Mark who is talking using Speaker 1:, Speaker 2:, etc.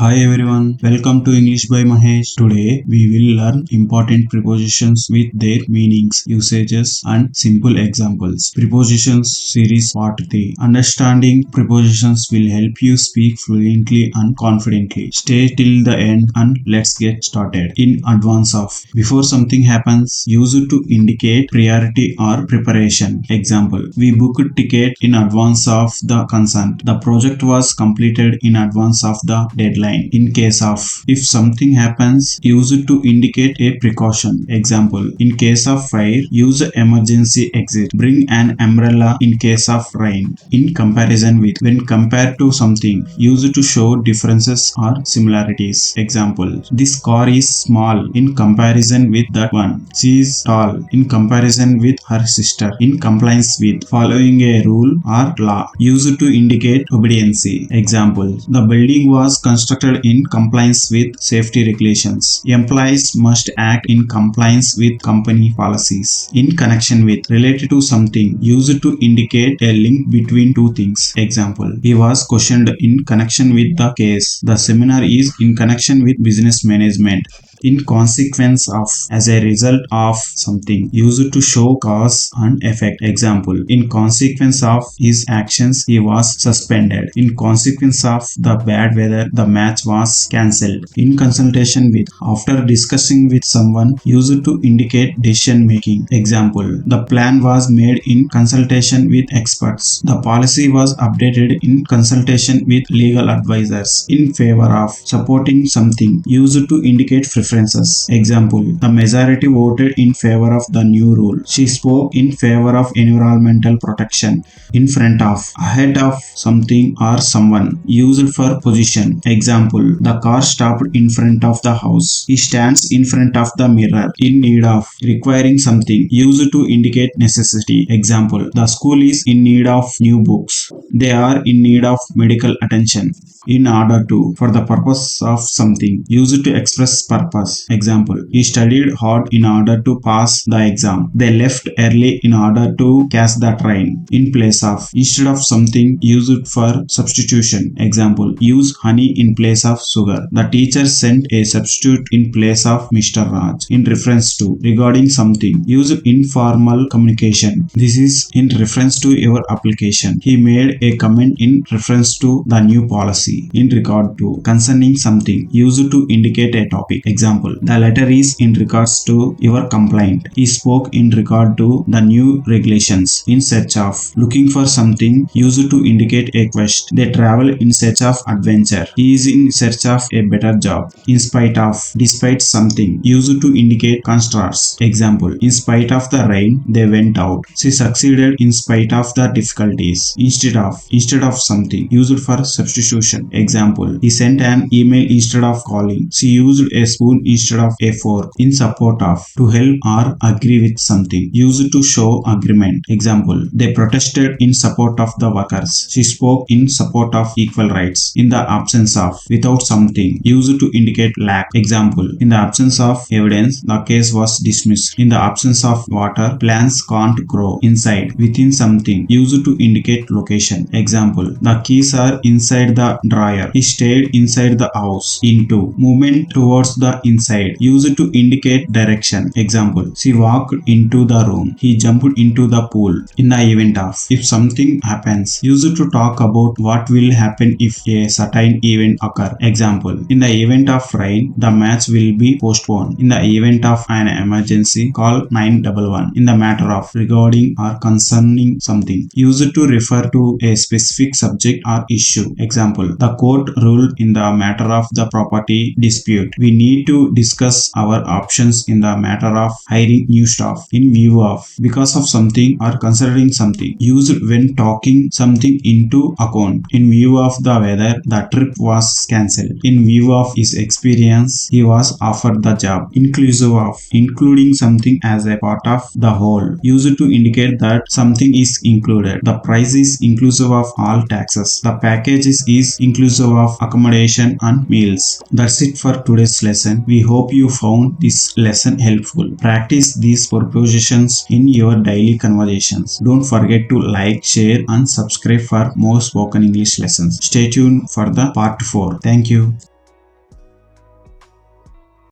Speaker 1: Hi everyone, welcome to English by Mahesh. Today we will learn important prepositions with their meanings, usages and simple examples. Prepositions series part 3. Understanding prepositions will help you speak fluently and confidently. Stay till the end and let's get started. In advance of. Before something happens, use it to indicate priority or preparation. Example, we booked ticket in advance of the consent. The project was completed in advance of the deadline. In case of. If something happens, use it to indicate a precaution. Example, in case of fire, use emergency exit. Bring an umbrella in case of rain. In comparison with. When compared to something, use it to show differences or similarities. Example, this car is small in comparison with that one. She is tall in comparison with her sister. In compliance with. Following a rule or law. Use it to indicate obedience. Example, the building was constructed in compliance with safety regulations. Employees must act in compliance with company policies. In connection with. Related to something. Use it to indicate a link between two things. Example, he was questioned in connection with the case. The seminar is in connection with business management. In consequence of. As a result of something. Use it to show cause and effect. Example, in consequence of his actions he was suspended. In consequence of the bad weather the match was cancelled. In consultation with. After discussing with someone, use it to indicate decision making. Example, the plan was made in consultation with experts. The policy was updated in consultation with legal advisors. In favor of. Supporting something. Use it to indicate preferences. Example, the majority voted in favor of the new rule. She spoke in favor of environmental protection. In front of. Ahead of something or someone. Used for position. Example, the car stopped in front of the house. He stands in front of the mirror. In need of. Requiring something. Used to indicate necessity. Example, the school is in need of new books. They are in need of medical attention. In order to. For the purpose of something. Used to express purpose. Example, he studied hard in order to pass the exam. They left early in order to catch the train. In place of. Instead of something, use it for substitution. Example, use honey in place of sugar. The teacher sent a substitute in place of Mr. Raj. In reference to. Regarding something. Use informal communication. This is in reference to your application. He made a comment in reference to the new policy. In regard to. Concerning something. Use it to indicate a topic. Example, the letter is in regards to your complaint. He spoke in regard to the new regulations. In search of. Looking for something. Use it to indicate a quest. They travel in search of adventure. He is in search of a better job. In spite of. Despite something. Use it to indicate contrast. Example, in spite of the rain, they went out. She succeeded in spite of the difficulties. Instead of. Instead of something. Use it for substitution. Example, he sent an email instead of calling. She used a spoon instead of a fork. In support of. To help or agree with something. Use it to show agreement. Example, they protested in support of the workers. She spoke in support of equal rights. In the absence of. Without something. Use it to indicate lack. Example, in the absence of evidence, the case was dismissed. In the absence of water, plants can't grow. Inside. Within something. Use it to indicate location. Example, the keys are inside the drawer. He stayed inside the house. Into. Movement towards the inside. Use it to indicate direction. Example, she walked into the room. He jumped into the pool. In the event of. If something happens, use it to talk about what will happen if a certain event occur. Example, in the event of rain, the match will be postponed. In the event of an emergency, call 911. In the matter of. Regarding or concerning something. Use it to refer to a specific subject or issue. Example, the court ruled in the matter of the property dispute. We need to discuss our options in the matter of hiring new staff. In view of. Because of something or considering something. Used when talking something into account. In view of the weather, the trip was cancelled. In view of his experience, he was offered the job. Inclusive of. Including something as a part of the whole. Used to indicate that something is included. The price is inclusive of all taxes. The package is inclusive of accommodation and meals. That's it for today's lesson. We hope you found this lesson helpful. Practice these prepositions in your daily conversations. Don't forget to like, share and subscribe for more spoken English lessons. Stay tuned for the part 4. Thank you.